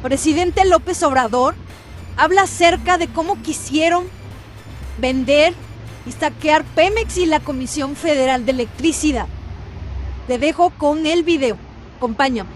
presidente López Obrador habla acerca de cómo quisieron vender y saquear Pemex y la Comisión Federal de Electricidad. Te dejo con el video. Acompáñame.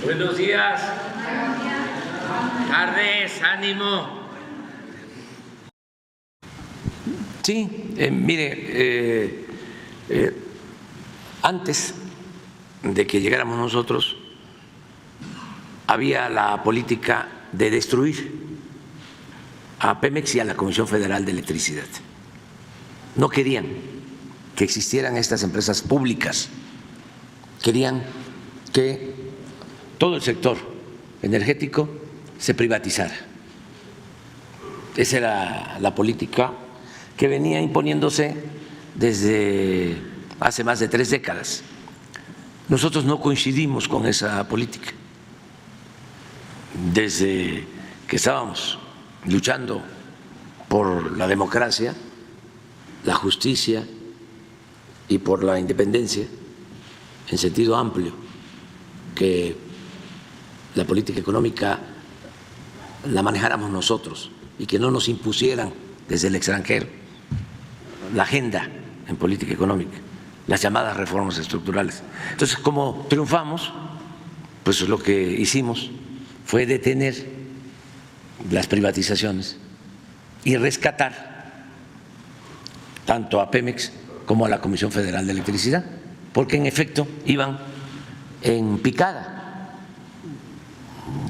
Buenos días. Tardes, ánimo. Sí, mire, antes de que llegáramos nosotros, había la política de destruir a Pemex y a la Comisión Federal de Electricidad. No querían que existieran estas empresas públicas, querían que todo el sector energético se privatizara. Esa era la política que venía imponiéndose desde hace más de 3 décadas. Nosotros no coincidimos con esa política. Desde que estábamos luchando por la democracia, la justicia y por la independencia en sentido amplio, que la política económica la manejáramos nosotros y que no nos impusieran desde el extranjero la agenda en política económica, las llamadas reformas estructurales. Entonces, como triunfamos, pues lo que hicimos fue detener las privatizaciones y rescatar tanto a Pemex como a la Comisión Federal de Electricidad, porque en efecto iban en picada,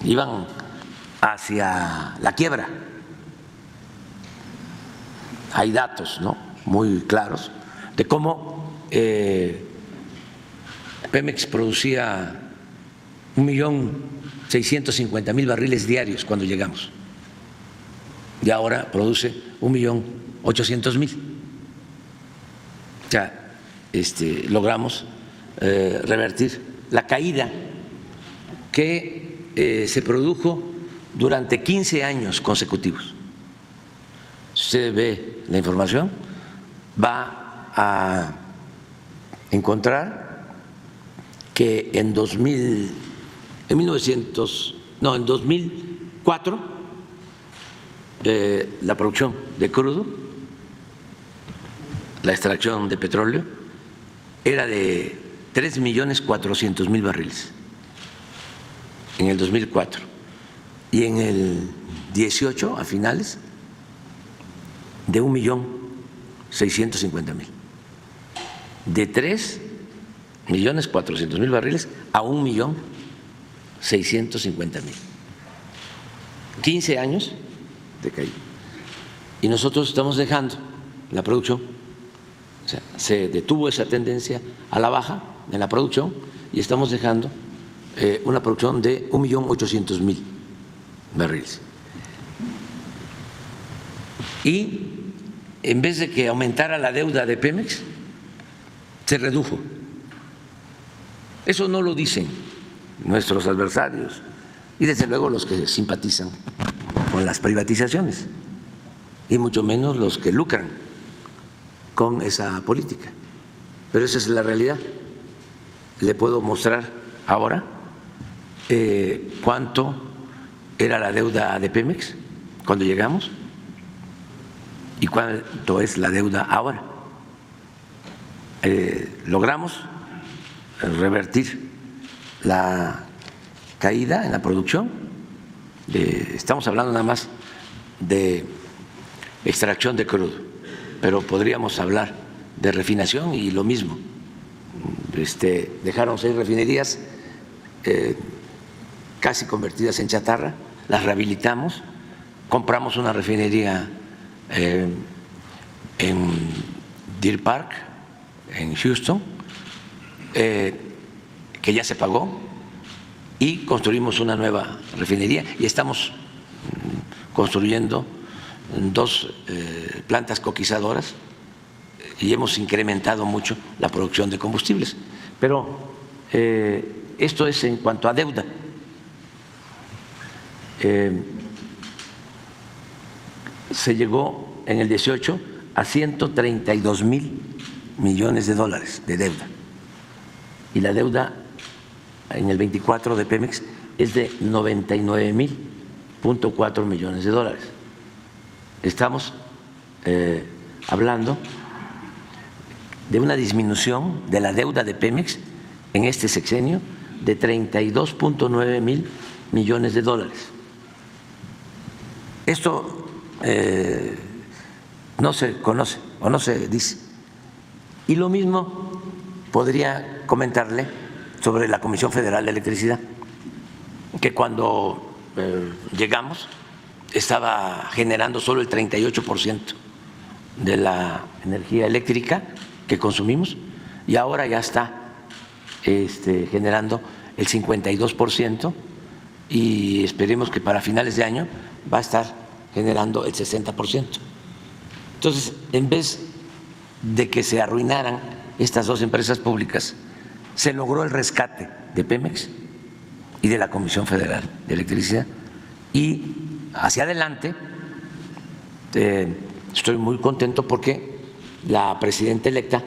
iban hacia la quiebra. Hay datos, ¿no?, muy claros de cómo Pemex producía 1.650.000 barriles diarios cuando llegamos y ahora produce 1.800.000. O sea, logramos revertir la caída que se produjo durante 15 años consecutivos. Si usted ve la información, va a encontrar que en 2004 la producción de crudo, la extracción de petróleo, era de 3.400.000 barriles en el 2004, y en el 18, a finales, de 1.650.000, de 3.400.000 barriles a 1.650.000. 15 años de caída. Y nosotros estamos dejando la producción, o sea, se detuvo esa tendencia a la baja en la producción y estamos dejando una producción de 1.800.000 barriles. Y en vez de que aumentara la deuda de Pemex, se redujo. Eso no lo dicen nuestros adversarios y desde luego los que simpatizan con las privatizaciones, y mucho menos los que lucran con esa política. Pero esa es la realidad. Le puedo mostrar ahora cuánto era la deuda de Pemex cuando llegamos y cuánto es la deuda ahora. Logramos revertir la caída en la producción. Estamos hablando nada más de extracción de crudo, pero podríamos hablar de refinación y lo mismo. Dejaron 6 refinerías casi convertidas en chatarra, las rehabilitamos, compramos una refinería en Deer Park, en Houston, que ya se pagó, y construimos una nueva refinería y estamos construyendo 2 plantas coquizadoras y hemos incrementado mucho la producción de combustibles. Pero esto es en cuanto a deuda. Se llegó en el 18 a 132,000 millones de dólares de deuda, y la deuda en el 24 de Pemex es de 99,000.4 millones de dólares. Estamos hablando de una disminución de la deuda de Pemex en este sexenio de 32,9 mil millones de dólares. Esto no se conoce o no se dice. Y lo mismo podría comentarle sobre la Comisión Federal de Electricidad, que cuando llegamos estaba generando solo el 38% de la energía eléctrica que consumimos, y ahora ya está generando el 52%, y esperemos que para finales de año va a estar generando el 60%. Entonces, en vez de que se arruinaran estas dos empresas públicas, se logró el rescate de Pemex y de la Comisión Federal de Electricidad, y hacia adelante estoy muy contento porque la presidenta electa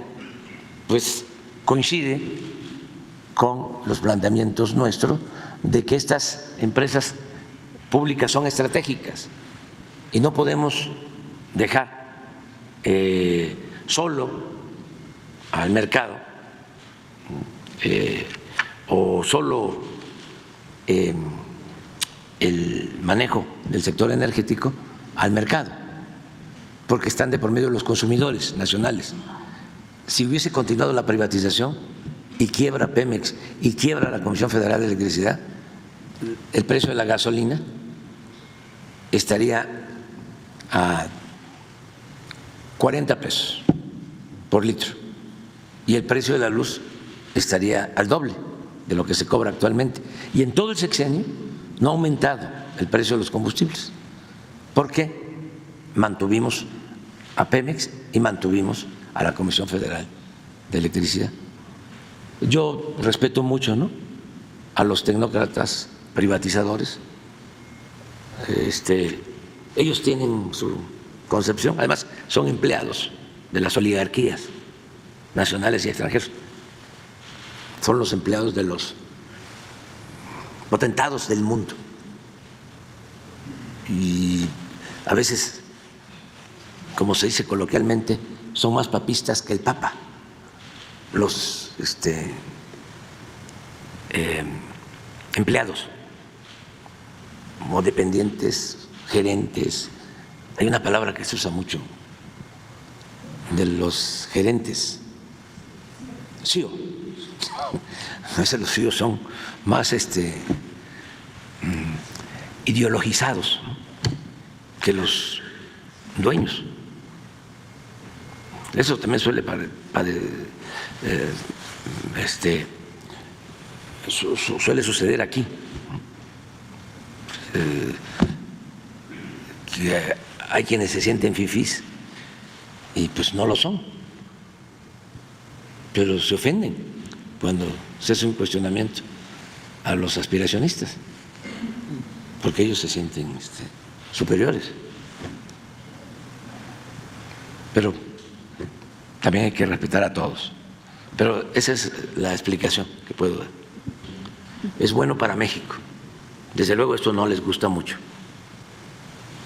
pues coincide con los planteamientos nuestros de que estas empresas públicas son estratégicas y no podemos dejar solo al mercado o solo el manejo del sector energético al mercado, porque están de por medio los consumidores nacionales. Si hubiese continuado la privatización y quiebra Pemex y quiebra la Comisión Federal de Electricidad, el precio de la gasolina estaría a 40 pesos por litro y el precio de la luz estaría al doble de lo que se cobra actualmente. Y en todo el sexenio no ha aumentado el precio de los combustibles, porque mantuvimos a Pemex y mantuvimos a la Comisión Federal de Electricidad. Yo respeto mucho, ¿no?, a los tecnócratas privatizadores. Ellos tienen su concepción, además son empleados de las oligarquías nacionales y extranjeros, son los empleados de los potentados del mundo, y a veces, como se dice coloquialmente, son más papistas que el Papa los empleados o dependientes, gerentes. Hay una palabra que se usa mucho de los gerentes, CEO. A veces los CEOs son más ideologizados, ¿no?, que los dueños. Eso también suele suele suceder aquí, que hay quienes se sienten fifís y pues no lo son, pero se ofenden cuando se hace un cuestionamiento a los aspiracionistas, porque ellos se sienten superiores. Pero también hay que respetar a todos. Pero esa es la explicación que puedo dar. Es bueno para México. Desde luego esto no les gusta mucho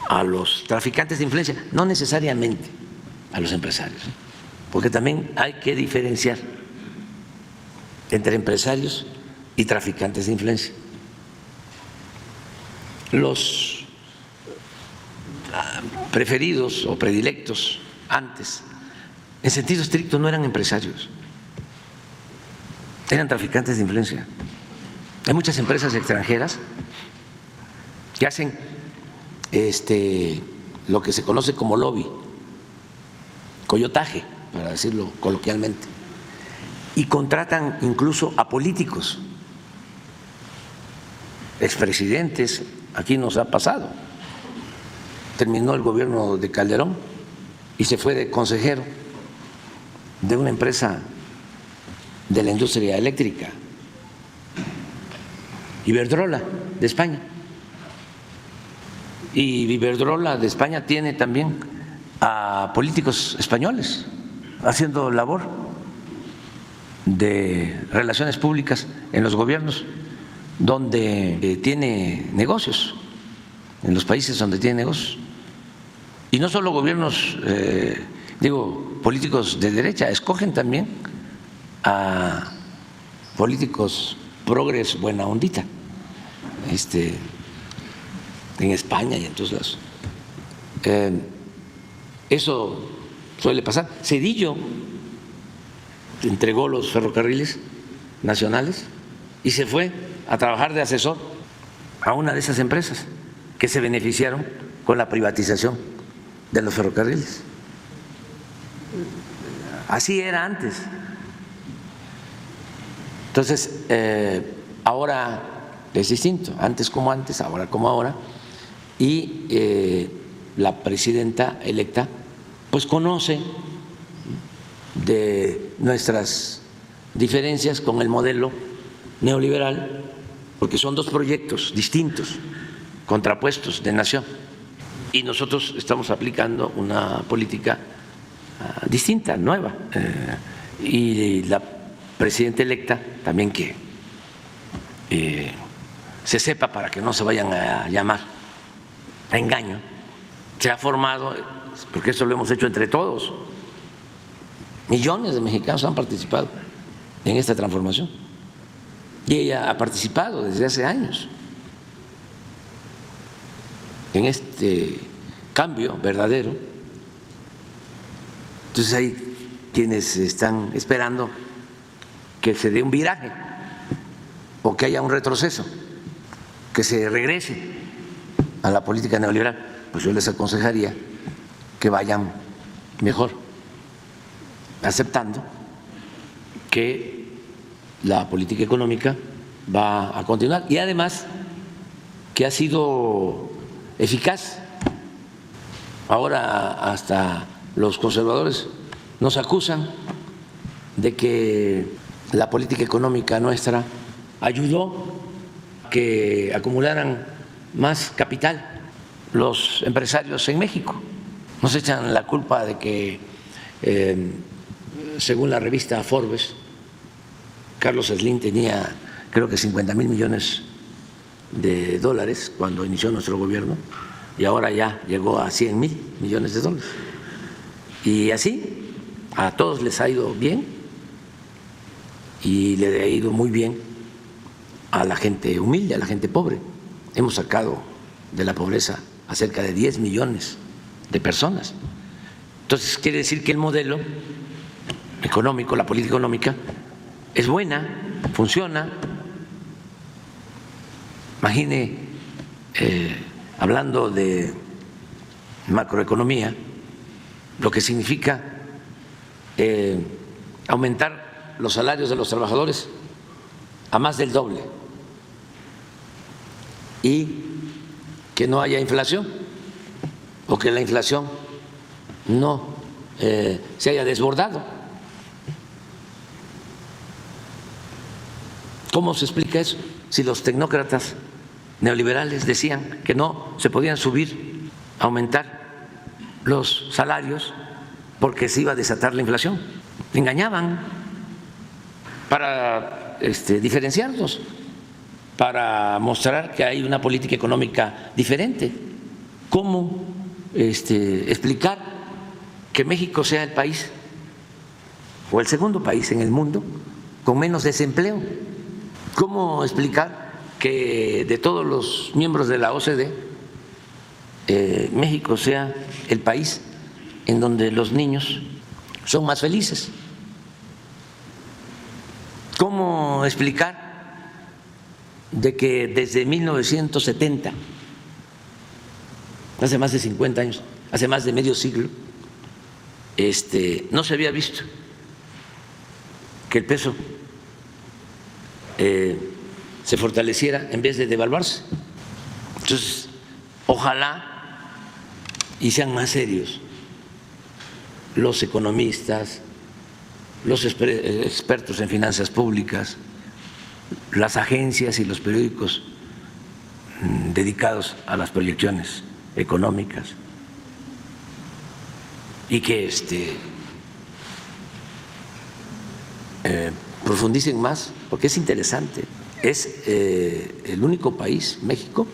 a los traficantes de influencia, no necesariamente a los empresarios, porque también hay que diferenciar entre empresarios y traficantes de influencia. Los preferidos o predilectos antes, en sentido estricto, no eran empresarios, eran traficantes de influencia. Hay muchas empresas extranjeras que hacen lo que se conoce como lobby, coyotaje, para decirlo coloquialmente, y contratan incluso a políticos, expresidentes. Aquí nos ha pasado. Terminó el gobierno de Calderón y se fue de consejero de una empresa de la industria eléctrica, Iberdrola de España. Y Iberdrola de España tiene también a políticos españoles haciendo labor de relaciones públicas en los gobiernos donde tiene negocios, en los países donde tiene negocios. Y no solo gobiernos, políticos de derecha, escogen también a políticos progres buena ondita, en España y en todos lados. Eso suele pasar. Zedillo entregó los ferrocarriles nacionales y se fue a trabajar de asesor a una de esas empresas que se beneficiaron con la privatización de los ferrocarriles. Así era antes. Entonces, ahora es distinto, antes como antes, ahora como ahora, y la presidenta electa pues conoce de nuestras diferencias con el modelo neoliberal, porque son dos proyectos distintos, contrapuestos de nación, y nosotros estamos aplicando una política distinta, nueva, y la presidenta electa también que se sepa para que no se vayan a llamar a engaño. Se ha formado, porque eso lo hemos hecho entre todos, millones de mexicanos han participado en esta transformación y ella ha participado desde hace años en este cambio verdadero. Entonces hay quienes están esperando que se dé un viraje o que haya un retroceso, que se regrese a la política neoliberal. Pues yo les aconsejaría que vayan mejor aceptando que la política económica va a continuar y además que ha sido eficaz. Ahora hasta los conservadores nos acusan de que la política económica nuestra ayudó a que acumularan más capital los empresarios en México. Nos echan la culpa de que, según la revista Forbes, Carlos Slim tenía creo que 50,000 millones de dólares cuando inició nuestro gobierno y ahora ya llegó a 100,000 millones de dólares. Y así a todos les ha ido bien y le ha ido muy bien a la gente humilde, a la gente pobre. Hemos sacado de la pobreza a cerca de 10 millones de personas. Entonces quiere decir que el modelo económico, la política económica es buena, funciona. Imagine, hablando de macroeconomía, lo que significa aumentar los salarios de los trabajadores a más del doble y que no haya inflación o que la inflación no se haya desbordado. ¿Cómo se explica eso? Si los tecnócratas neoliberales decían que no se podían subir, aumentar los salarios porque se iba a desatar la inflación. Engañaban para diferenciarlos, para mostrar que hay una política económica diferente. ¿Cómo explicar que México sea el país o el segundo país en el mundo con menos desempleo? ¿Cómo explicar que de todos los miembros de la OCDE México sea el país en donde los niños son más felices? ¿Cómo explicar de que desde 1970, hace más de 50 años, hace más de medio siglo, no se había visto que el peso se fortaleciera en vez de devaluarse? Entonces, ojalá y sean más serios los economistas, los expertos en finanzas públicas, las agencias y los periódicos dedicados a las proyecciones económicas, y que profundicen más, porque es interesante. Es el único país, México,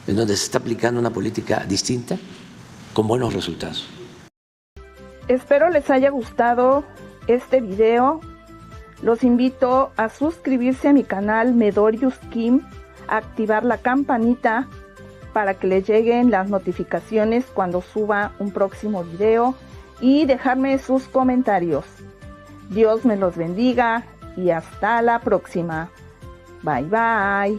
en donde se está aplicando una política distinta con buenos resultados. Espero les haya gustado este video. Los invito a suscribirse a mi canal Medorius Kim, a activar la campanita para que les lleguen las notificaciones cuando suba un próximo video y dejarme sus comentarios. Dios me los bendiga y hasta la próxima. Bye bye.